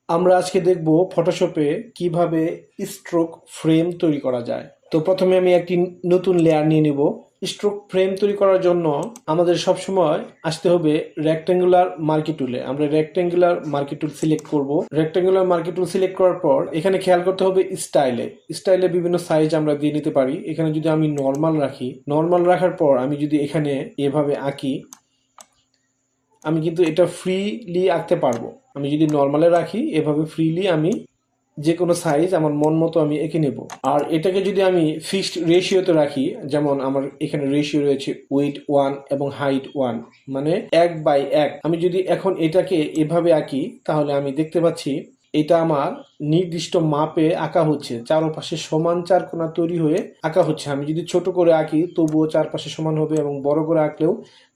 আমরা আজকে দেখব ফটোশপে কিভাবে স্ট্রোক ফ্রেম তৈরি করা যায়। তো প্রথমে আমি একটি নতুন লেয়ার নিয়ে নিব। স্ট্রোক ফ্রেম তৈরি করার জন্য আমাদের সবসময় আসতে হবে রেক্ট্যাঙ্গুলার মার্কি টুলে। আমরা রেক্ট্যাঙ্গুলার মার্কি টুল সিলেক্ট করব। রেক্ট্যাঙ্গুলার মার্কি টুল সিলেক্ট করার পর এখানে খেয়াল করতে হবে স্টাইলে বিভিন্ন সাইজ আমরা দিয়ে নিতে পারি। এখানে যদি আমি নর্মাল রাখি, নর্মাল রাখার পর আমি যদি এখানে এভাবে আঁকি, আমি কিন্তু এটা ফ্রিলি আঁকতে পারবো। আমি যদি নর্মালে রাখি, এভাবে ফ্রিলি আমি যে কোনো সাইজ আমার মন মতো আমি এঁকে নেব। আর এটাকে যদি আমি ফিক্সড রেশিওতে রাখি, যেমন আমার এখানে রেশিও রয়েছে উইডথ 1 এবং হাইট 1, মানে 1/1। আমি যদি এখন এটাকে এভাবে আঁকি, তাহলে আমি দেখতে পাচ্ছি এটা আমার নির্দিষ্ট মাপে আঁকা হচ্ছে, চারপাশে সমান চার কোণা তৈরি হয়ে আঁকা হচ্ছে। আমি যদি ছোট করে আঁকি তবুও চারপাশে সমান হবে, এবং বড় করে আঁকলেও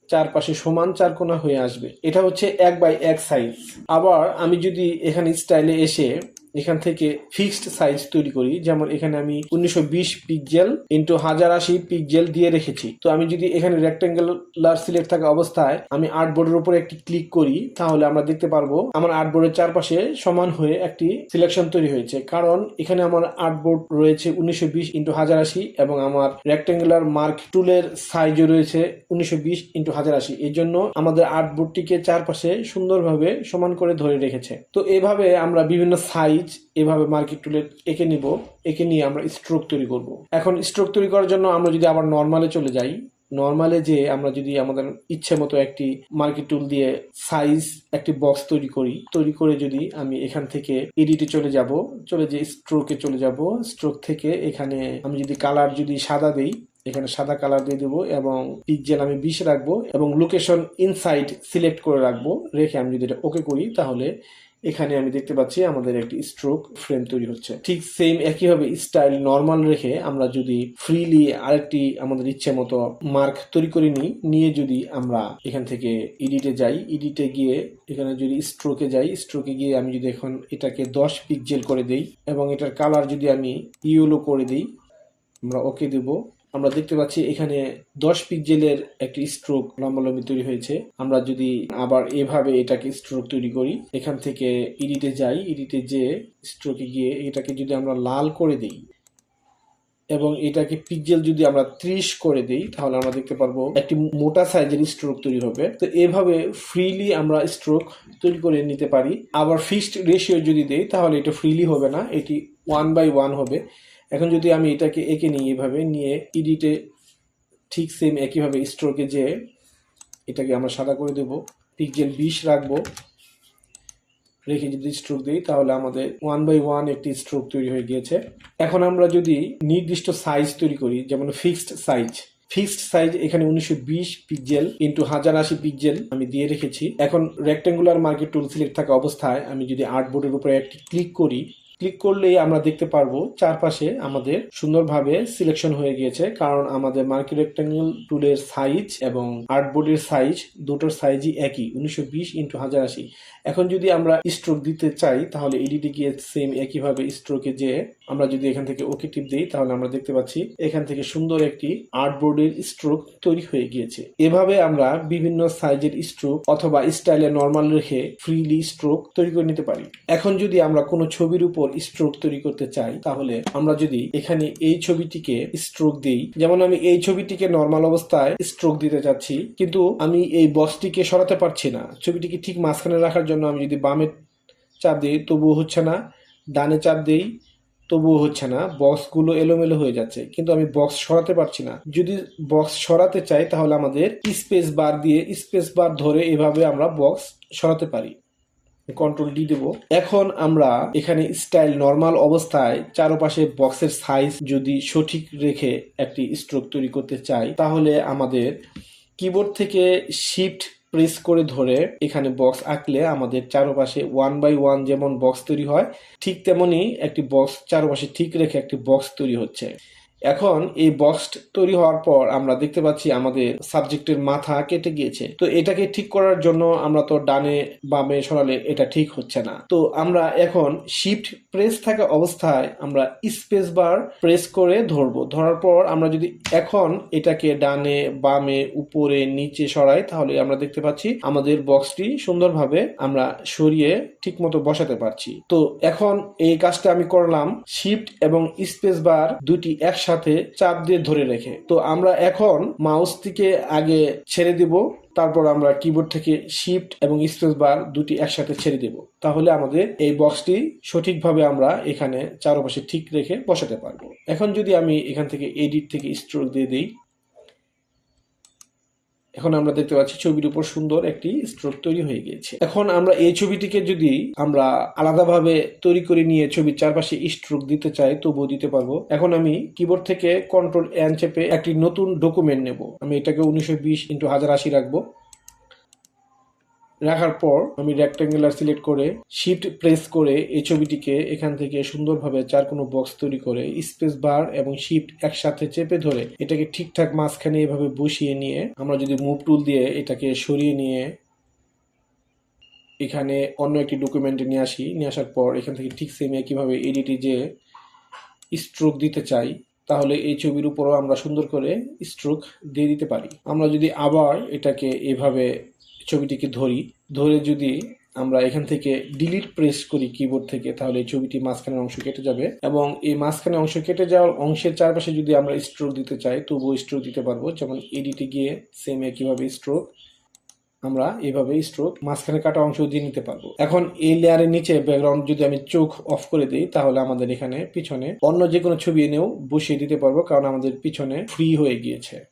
চারপাশে সমান চার কোণা হয়ে আসবে। এটা হচ্ছে 1/1 সাইজ। আবার আমি যদি এখানে স্টাইলে এসে এখান থেকে ফিক্সড সাইজ তৈরি করি, যেমন এখানে আমি 1920 পিক্সেল ইন্টু 1080 পিক্সেল দিয়ে রেখেছি। তো আমি যদি এখানে রেক্টেঙ্গুলার সিলেক্ট থাকা অবস্থায় আমি আর্টবোর্ডের উপরে একটি ক্লিক করি, তাহলে আমরা দেখতে পারবো আমার আর্টবোর্ডের চারপাশে সমান হয়ে একটি সিলেকশন তৈরি হয়েছে। কারণ এখানে আমার আর্টবোর্ড রয়েছে 1920 ইন্টু 1080 এবং আমার রেক্টেঙ্গুলার মার্ক টুলের সাইজও রয়েছে 1920 ইন্টু 1080। এই জন্য আমাদের আর্টবোর্ডটিকে চারপাশে সুন্দরভাবে সমান করে ধরে রেখেছে। তো এভাবে আমরা বিভিন্ন সাইজ এভাবে মার্কেট টুলে এঁকে নিব। এঁকে নিয়ে আমরা স্ট্রোক তৈরি করব। এখন স্ট্রোক তৈরি করার জন্য আমরা যদি আবার নর্মালে চলে যাই, নর্মালে যে আমরা যদি আমাদের ইচ্ছে মতো একটি মার্কেট টুল দিয়ে সাইজ একটি বক্স তৈরি করি, তৈরি করে যদি আমি এখান থেকে এডিটে চলে যাব, চলে যে স্ট্রোকে চলে যাব, স্ট্রোক থেকে এখানে আমি যদি কালার যদি সাদা দেই, এখানে সাদা কালার দিয়ে দেবো এবং পিক্সেল আমি 20 রাখবো এবং লোকেশন ইনসাইড সিলেক্ট করে রাখবো। রেখে আমি যদি এটা ওকে করি, তাহলে এখানে আমি দেখতে পাচ্ছি আমাদের একটি স্ট্রোক ফ্রেম তৈরি হচ্ছে। ঠিক সেম একইভাবে স্টাইল নর্মাল রেখে আমরা যদি ফ্রিলি আরেকটি আমাদের ইচ্ছে মতো মার্ক তৈরি করে নিয়ে যদি আমরা এখান থেকে এডিটে যাই, এডিটে গিয়ে এখানে যদি স্ট্রোকে যাই, স্ট্রোকে গিয়ে আমি যদি এখন এটাকে 10 পিক্সেল করে দেই এবং এটার কালার যদি আমি ইয়েলো করে দিই, আমরা ওকে দেব। আমরা দেখতে পাচ্ছি এখানে 10 পিক্সেলের একটি স্ট্রোক লম্বালম্বি তৈরি হয়েছে। আমরা যদি আবার এভাবে এটাকে স্ট্রোক তৈরি করি, এখান থেকে এডিটে যাই, এডিটে যে স্ট্রোকে গিয়ে এটাকে যদি আমরা লাল করে দিই এবং এটাকে পিক্সেল যদি আমরা 30 করে দিই, তাহলে আমরা দেখতে পারবো একটি মোটা সাইজের স্ট্রোক তৈরি হবে। তো এভাবে ফ্রিলি আমরা স্ট্রোক তৈরি করে নিতে পারি। আবার ফিক্সড রেশিও যদি দেই, তাহলে এটা ফ্রিলি হবে না, এটি 1/1 হবে। এখন যদি আমি এটাকে এঁকে নিই, এভাবে নিয়ে এডিটে ঠিক সেম একইভাবে স্ট্রোকে যে এটাকে আমরা সাদা করে দেব, পিক্সেল 20 রাখবো, রেখে যদি স্ট্রোক দিই, তাহলে আমাদের 1/1 একটি স্ট্রোক তৈরি হয়ে গিয়েছে। এখন আমরা যদি নির্দিষ্ট সাইজ তৈরি করি, যেমন ফিক্সড সাইজ এখানে 1920 পিক্সেল ইন্টু 1080 পিক্সেল আমি দিয়ে রেখেছি। এখন রেক্টেঙ্গুলার মার্কেট টুল সিলেক্ট থাকা অবস্থায় আমি যদি আর্টবোর্ডের উপরে একটি ক্লিক করি, ক্লিক করলেই আমরা দেখতে পারবো চারপাশে আমাদের সুন্দরভাবে সিলেকশন হয়ে গিয়েছে, কারণ আমাদের মার্কি রেক্টেঙ্গল টুলের সাইজ এবং আর্টবোর্ডের সাইজ দুটোর সাইজই একই, 1920 ইন্টু 1080। এখন যদি আমরা স্ট্রোক দিতে চাই, তাহলে এডিটে গিয়ে সেম একইভাবে স্ট্রোকে যে আমরা যদি এখান থেকে ওকে টিপ দিই, তাহলে আমরা দেখতে পাচ্ছি এখান থেকে সুন্দর একটি আর্টবোর্ডের স্ট্রোক তৈরি হয়ে গিয়েছে। এভাবে আমরা বিভিন্ন সাইজের স্ট্রোক অথবা স্টাইলে নর্মাল রেখে ফ্রিলি স্ট্রোক তৈরি করে নিতে পারি। এখন যদি আমরা কোনো ছবির উপর স্ট্রোক তৈরি করতে চাই, তাহলে আমরা যদি এখানে এই ছবিটিকে স্ট্রোক দিই, যেমন আমি এই ছবিটিকে নর্মাল অবস্থায় স্ট্রোক দিতে চাচ্ছি, কিন্তু আমি এই বক্সটিকে সরাতে পারছি না। ছবিটিকে ঠিক মাঝখানে রাখার জন্য আমি যদি বামে চাপ দিই তবুও হচ্ছে না, ডানে চাপ দিই তবুও হচ্ছে না, বক্সগুলো এলোমেলো হয়ে যাচ্ছে, কিন্তু আমি বক্স সরাতে পারছি না। যদি বক্স সরাতে চাই, তাহলে আমাদের স্পেস বার ধরে এভাবে আমরা বক্স সরাতে পারি। কন্ট্রোল ডি দেব। এখন আমরা এখানে স্টাইল নর্মাল অবস্থায় চারপাশে বক্সের সাইজ যদি সঠিক রেখে একটি স্ট্রোক তৈরি করতে চাই, তাহলে আমাদের কিবোর্ড থেকে শিফট প্রেস করে ধরে এখানে বক্স আঁকলে আমাদের চারপাশে 1/1 যেমন বক্স তৈরি হয়, ঠিক তেমনি একটি বক্স চারপাশে ঠিক রেখে একটি বক্স তৈরি হচ্ছে। এখন এই বক্স তৈরি হওয়ার পর আমরা দেখতে পাচ্ছি আমাদের সাবজেক্টের মাথা কেটে গিয়েছে। তো এটাকে ঠিক করার জন্য আমরা তো ডানে বামে সরালে এটা ঠিক হচ্ছে না। তো আমরা এখন শিফট প্রেস থাকা অবস্থায় আমরা স্পেস বার প্রেস করে ধরবো। ধরার পর আমরা যদি এখন এটাকে ডানে বামে উপরে নিচে সরাই, তাহলে আমরা দেখতে পাচ্ছি আমাদের বক্সটি সুন্দরভাবে আমরা সরিয়ে ঠিক মতো বসাতে পারছি। তো এখন এই কাজটা আমি করলাম শিফট এবং স্পেস বার দুটি একসাথে চাপ দিয়ে ধরে রেখে। তো আমরা এখন মাউসটিকে আগে ছেড়ে দিব, তারপর আমরা কিবোর্ড থেকে শিফট এবং স্পেস বার দুটি একসাথে ছেড়ে দেব। তাহলে আমাদের এই বক্সটি সঠিকভাবে আমরা এখানে চারপাশে ঠিক রেখে বসাতে পারবো। এখন যদি আমি এখান থেকে এডিট থেকে স্ট্রোক দিয়ে দিই, এখন আমরা দেখতে পাচ্ছি ছবির উপর সুন্দর একটি স্ট্রোক তৈরি হয়ে গিয়েছে। এখন আমরা এই ছবিটিকে যদি আমরা আলাদাভাবে তৈরি করে নিয়ে ছবির চারপাশে স্ট্রোক দিতে চাই তবুও দিতে পারবো। এখন আমি কিবোর্ড থেকে কন্ট্রোল এন চেপে একটি নতুন ডকুমেন্ট নেব। আমি এটাকে 1920x1080 রাখবো। রাখার পর আমি রেক্ট্যাঙ্গুলার সিলেক্ট করে শিফট প্রেস করে এই ছবিটিকে এখান থেকে সুন্দরভাবে চার কোনো বক্স তৈরি করে স্পেস বার এবং শিফট একসাথে চেপে ধরে এটাকে ঠিকঠাক মাঝখানে এভাবে বসিয়ে নিয়ে আমরা যদি মুভ টুল দিয়ে এটাকে সরিয়ে নিয়ে এখানে অন্য একটি ডকুমেন্টে নিয়ে আসি, নিয়ে আসার পর এখান থেকে ঠিক সেম কিভাবে এডিটে যে স্ট্রোক দিতে চাই, তাহলে এই ছবির উপরও আমরা সুন্দর করে স্ট্রোক দিয়ে দিতে পারি। আমরা যদি আবার এটাকে এভাবে ছবিটিকে ধরে যদি আমরা এখান থেকে ডিলিট প্রেস করি কিবোর্ড থেকে, তাহলে এই ছবিটি মাঝখানের অংশ কেটে যাবে এবং এই মাঝখানের অংশ কেটে যাওয়ার অংশের চারপাশে যদি আমরা স্ট্রোক দিতে চাই তবুও স্ট্রোক দিতে পারবো। যেমন এডিটে গিয়ে সেম কিভাবে স্ট্রোক আমরা এইভাবে স্ট্রোক মাঝখানে কাটা অংশ দিয়ে নিতে পারবো। এখন এই লেয়ারের নিচে ব্যাকগ্রাউন্ড যদি আমি চোখ অফ করে দিই, তাহলে আমাদের এখানে পিছনে অন্য যে কোনো ছবি এনেও বসিয়ে দিতে পারবো, কারণ আমাদের পিছনে ফ্রি হয়ে গিয়েছে।